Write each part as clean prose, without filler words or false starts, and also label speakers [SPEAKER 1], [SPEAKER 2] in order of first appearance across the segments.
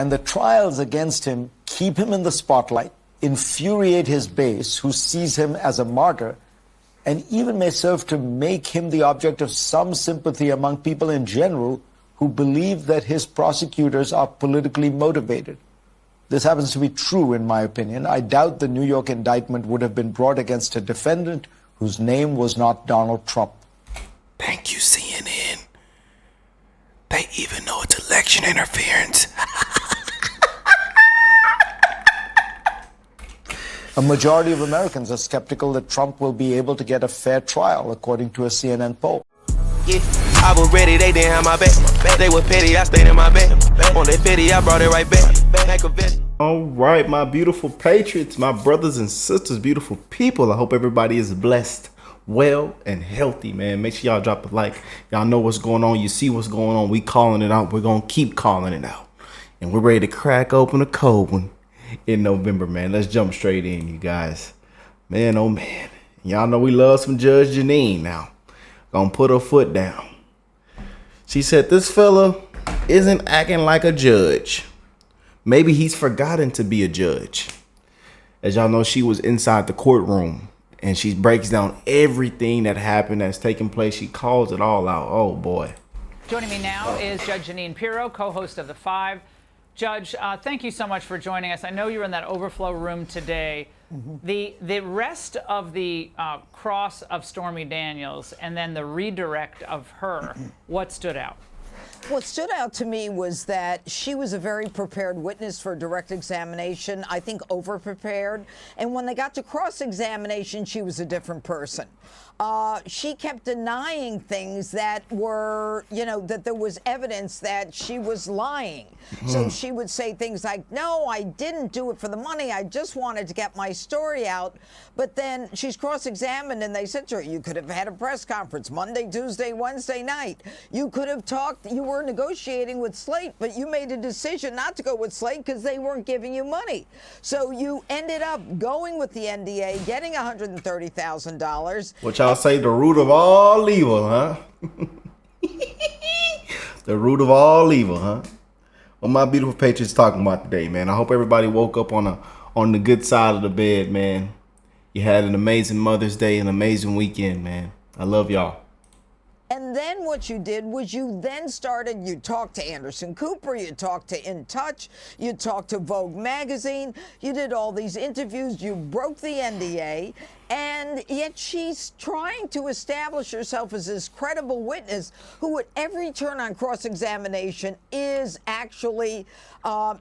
[SPEAKER 1] And the trials against him keep him in the spotlight, infuriate his base, who sees him as a martyr, and even may serve to make him the object of some sympathy among people in general who believe that his prosecutors are politically motivated. This happens to be true, in my opinion. I doubt the New York indictment would have been brought against a defendant whose name was not Donald Trump.
[SPEAKER 2] Thank you, CNN. They even know it's election interference.
[SPEAKER 1] A majority of Americans are skeptical that Trump will be able to get a fair trial, according to a CNN poll.
[SPEAKER 2] Yeah, I was ready, they didn't have my back. They were petty, I stayed in my bed. On that petty, I brought it right back.
[SPEAKER 3] All right, my beautiful patriots, my brothers and sisters, beautiful people. I hope everybody is blessed, well, and healthy, man. Make sure y'all drop a like. Y'all know what's going on. You see what's going on. We calling it out. We're going to keep calling it out. And we're ready to crack open a cold one in November, man. Let's jump straight in, you guys. Man, oh, man. Y'all know we love some Judge Jeanine now. Gonna put her foot down. She said this fella isn't acting like a judge. Maybe he's forgotten to be a judge. As y'all know, she was inside the courtroom and she breaks down everything that happened that's taking place. She calls it all out. Oh boy.
[SPEAKER 4] Joining me now is Judge Jeanine Pirro, co-host of The Five. Judge, thank you so much for joining us. I know you were in that overflow room today. The rest of the cross of Stormy Daniels and then the redirect of her, what stood out?
[SPEAKER 5] What stood out to me was that she was a very prepared witness for direct examination, I think over-prepared. And when they got to cross-examination, she was a different person. She kept denying things that were, you know, that there was evidence that she was lying. So she would say things like, no, I didn't do it for the money. I just wanted to get my story out. But then she's cross-examined and they said to her, you could have had a press conference Monday, Tuesday, Wednesday night. You could have talked, you were negotiating with Slate, but you made a decision not to go with Slate because they weren't giving you money. So you ended up going with the NDA, getting $130,000.
[SPEAKER 3] Which I'll say the root of all evil, huh? The root of all evil, huh? What my beautiful patriots talking about today, man. I hope everybody woke up on the good side of the bed, man. You had an amazing Mother's Day, an amazing weekend, man. I love y'all.
[SPEAKER 5] And then what you did was you then started, you talked to Anderson Cooper, you talked to In Touch, you talked to Vogue magazine, you did all these interviews, you broke the NDA, and yet she's trying to establish herself as this credible witness who at every turn on cross-examination is actually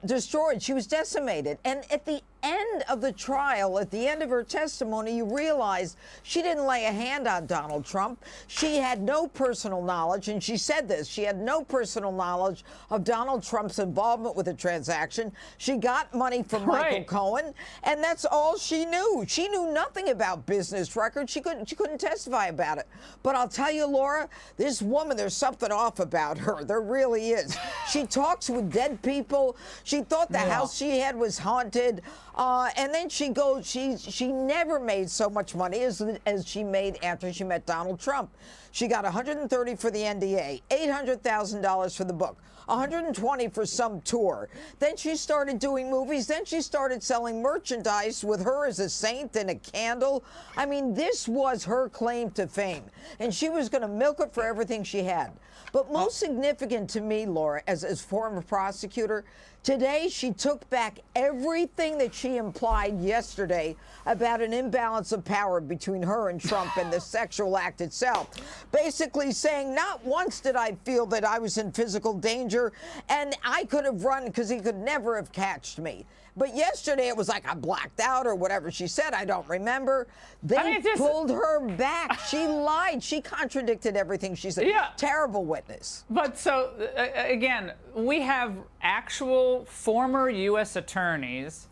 [SPEAKER 5] destroyed. She was decimated. And at the end of the trial, at the end of her testimony, you realize she didn't lay a hand on Donald Trump. She had no personal knowledge, and she said this, she had no personal knowledge of Donald Trump's involvement with the transaction. She got money from Michael Cohen, and that's all she knew. She knew nothing about business records. She couldn't testify about it. But I'll tell you, Laura, this woman, there's something off about her. There really is. She talks with dead people. She thought the house she had was haunted. And then she goes, she never made so much money as she made after she met Donald Trump. She got $130 for the NDA, $800,000 for the book, $120 for some tour. Then she started doing movies. Then she started selling merchandise with her as a saint and a candle. I mean, this was her claim to fame. And she was going to milk it for everything she had. But most significant to me, Laura, as former prosecutor, today she took back everything that she implied yesterday about an imbalance of power between her and Trump and the sexual act itself. Basically saying, not once did I feel that I was in physical danger and I could have run because he could never have catched me. But yesterday it was like I blacked out or whatever she said. I don't remember. They pulled her back. She lied. She contradicted everything she said.
[SPEAKER 4] Yeah.
[SPEAKER 5] Terrible witness.
[SPEAKER 4] But so, again, we have actual former U.S. attorneys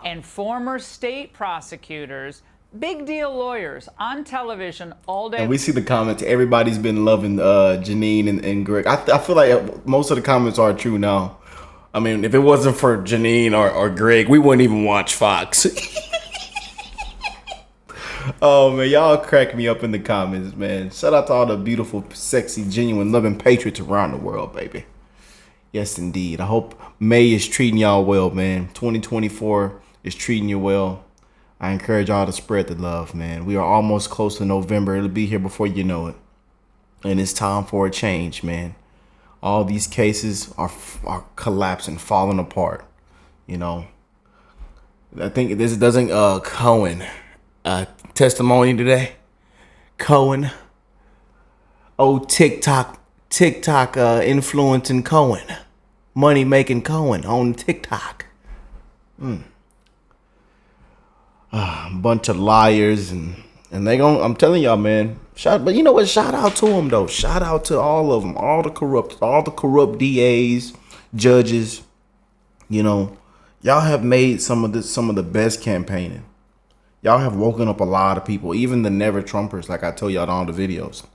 [SPEAKER 4] and former state prosecutors, big deal lawyers on television all day.
[SPEAKER 3] And we see the comments. Everybody's been loving Jeanine and Greg. I feel like most of the comments are true now. I mean, if it wasn't for Jeanine or Greg, we wouldn't even watch Fox. Oh, man, y'all crack me up in the comments, man. Shout out to all the beautiful, sexy, genuine, loving patriots around the world, baby. Yes, indeed. I hope May is treating y'all well, man. 2024 is treating you well. I encourage y'all to spread the love, man. We are almost close to November. It'll be here before you know it. And it's time for a change, man. All these cases are collapsing, falling apart. You know, I think this doesn't Cohen testimony today. Cohen, TikTok influencing Cohen, money making Cohen on TikTok. Bunch of liars and they gon' I'm telling y'all, man. But you know what? Shout out to them though. Shout out to all of them, all the corrupt DAs, judges. You know, y'all have made some of the best campaigning. Y'all have woken up a lot of people, even the never Trumpers, like I told y'all in all the videos.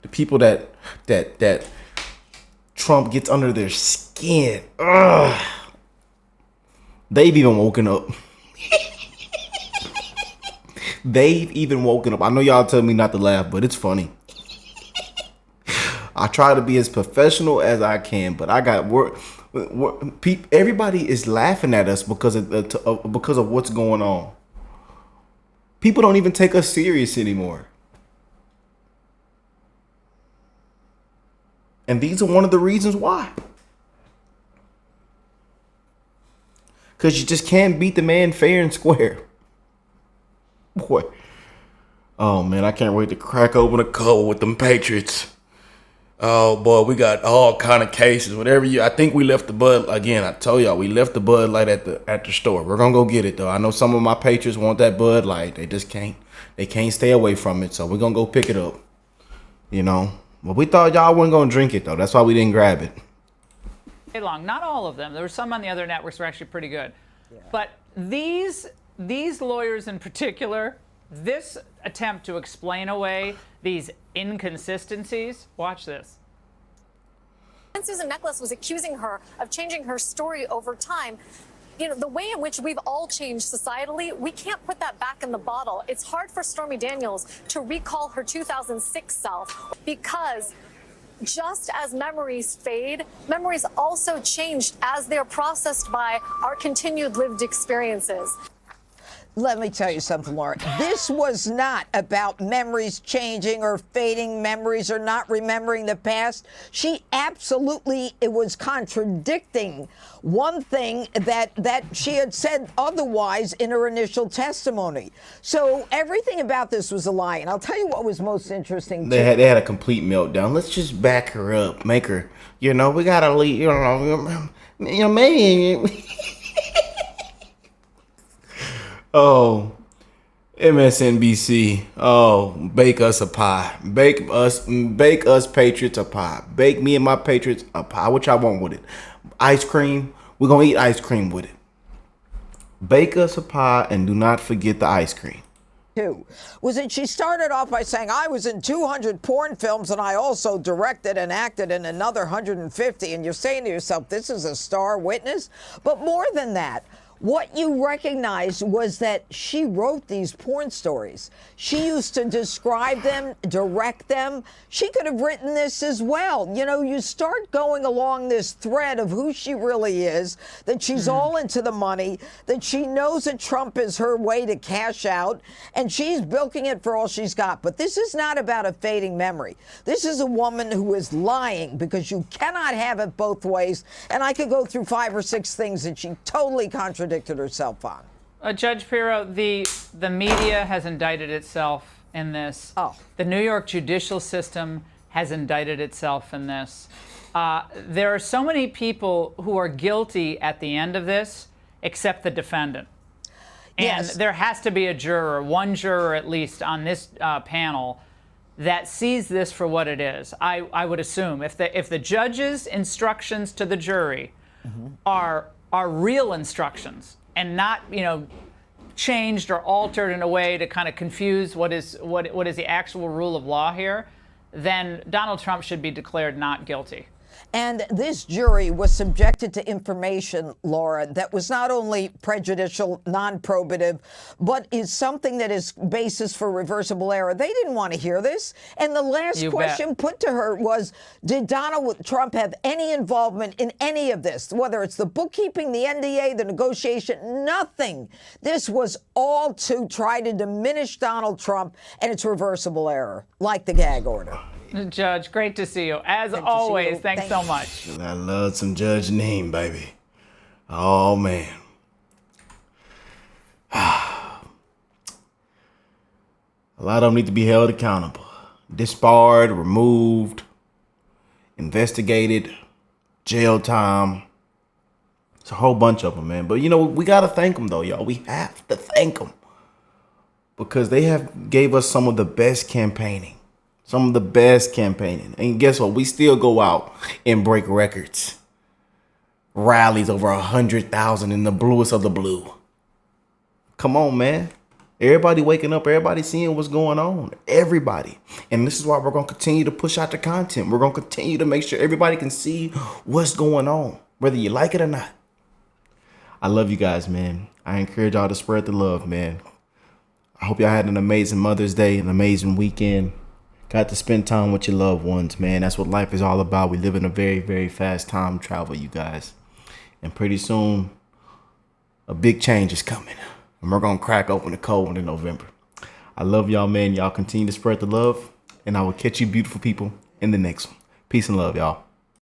[SPEAKER 3] The people that Trump gets under their skin. Ugh. They've even woken up. They've even woken up. I know y'all tell me not to laugh, but it's funny. I try to be as professional as I can, but I got work. Everybody is laughing at us because of what's going on. People don't even take us serious anymore. And these are one of the reasons why. Because you just can't beat the man fair and square. Boy. Oh, man, I can't wait to crack open a cold with them Patriots. Oh, boy, we got all kind of cases. I think we left the Bud, again, I told y'all, we left the Bud Light at the store. We're going to go get it, though. I know some of my Patriots want that Bud Light. They just can't. They can't stay away from it, so we're going to go pick it up. You know? But we thought y'all weren't going to drink it, though. That's why we didn't grab it.
[SPEAKER 4] Long. Not all of them. There were some on the other networks who were actually pretty good. Yeah. But these lawyers in particular, this attempt to explain away these inconsistencies, watch this.
[SPEAKER 6] And Susan Necklace was accusing her of changing her story over time. You know, the way in which we've all changed societally, we can't put that back in the bottle. It's hard for Stormy Daniels to recall her 2006 self because just as memories fade, memories also change as they're processed by our continued lived experiences.
[SPEAKER 5] Let me tell you something, Laura. This was not about memories changing or fading memories or not remembering the past. She absolutely, it was contradicting one thing that she had said otherwise in her initial testimony. So everything about this was a lie. And I'll tell you what was most interesting.
[SPEAKER 3] They had a complete meltdown. Let's just back her up, make her, we gotta leave, maybe. Oh, MSNBC. Oh, bake us a pie. Bake us Patriots a pie. Bake me and my Patriots a pie. What y'all want with it? Ice cream. We're going to eat ice cream with it. Bake us a pie and do not forget the ice cream.
[SPEAKER 5] Was that she started off by saying, I was in 200 porn films and I also directed and acted in another 150. And you're saying to yourself, this is a star witness. But more than that, what you recognized was that she wrote these porn stories. She used to describe them, direct them. She could have written this as well. You start going along this thread of who she really is, that she's all into the money, that she knows that Trump is her way to cash out, and she's bilking it for all she's got. But this is not about a fading memory. This is a woman who is lying because you cannot have it both ways. And I could go through 5 or 6 things that she totally contradicted herself on.
[SPEAKER 4] Judge Pirro, the media has indicted itself in this.
[SPEAKER 5] Oh.
[SPEAKER 4] The New York judicial system has indicted itself in this. There are so many people who are guilty at the end of this, except the defendant. And
[SPEAKER 5] Yes.
[SPEAKER 4] there has to be a juror, one juror at least on this panel, that sees this for what it is. I would assume if the judge's instructions to the jury are real instructions and not, changed or altered in a way to kind of confuse what is the actual rule of law here, then Donald Trump should be declared not guilty.
[SPEAKER 5] And this jury was subjected to information, Laura, that was not only prejudicial, non-probative, but is something that is basis for reversible error. They didn't want to hear this. And the last question put to her was, did Donald Trump have any involvement in any of this? Whether it's the bookkeeping, the NDA, the negotiation, nothing. This was all to try to diminish Donald Trump, and it's reversible error, like the gag order.
[SPEAKER 4] Judge, great to see you. As always, thanks so much.
[SPEAKER 3] I love some Judge Jeanine, baby. Oh, man. A lot of them need to be held accountable. Disbarred, removed, investigated, jail time. It's a whole bunch of them, man. But, you know, we got to thank them, though, y'all. We have to thank them. Because they have gave us some of the best campaigning. Some of the best campaigning. And guess what? We still go out and break records. Rallies over 100,000 in the bluest of the blue. Come on, man. Everybody waking up. Everybody seeing what's going on. Everybody. And this is why we're going to continue to push out the content. We're going to continue to make sure everybody can see what's going on, whether you like it or not. I love you guys, man. I encourage y'all to spread the love, man. I hope y'all had an amazing Mother's Day, an amazing weekend. Got to spend time with your loved ones, man. That's what life is all about. We live in a very, very fast time travel, you guys. And pretty soon, a big change is coming. And we're going to crack open the cold one in November. I love y'all, man. Y'all continue to spread the love. And I will catch you beautiful people in the next one. Peace and love, y'all.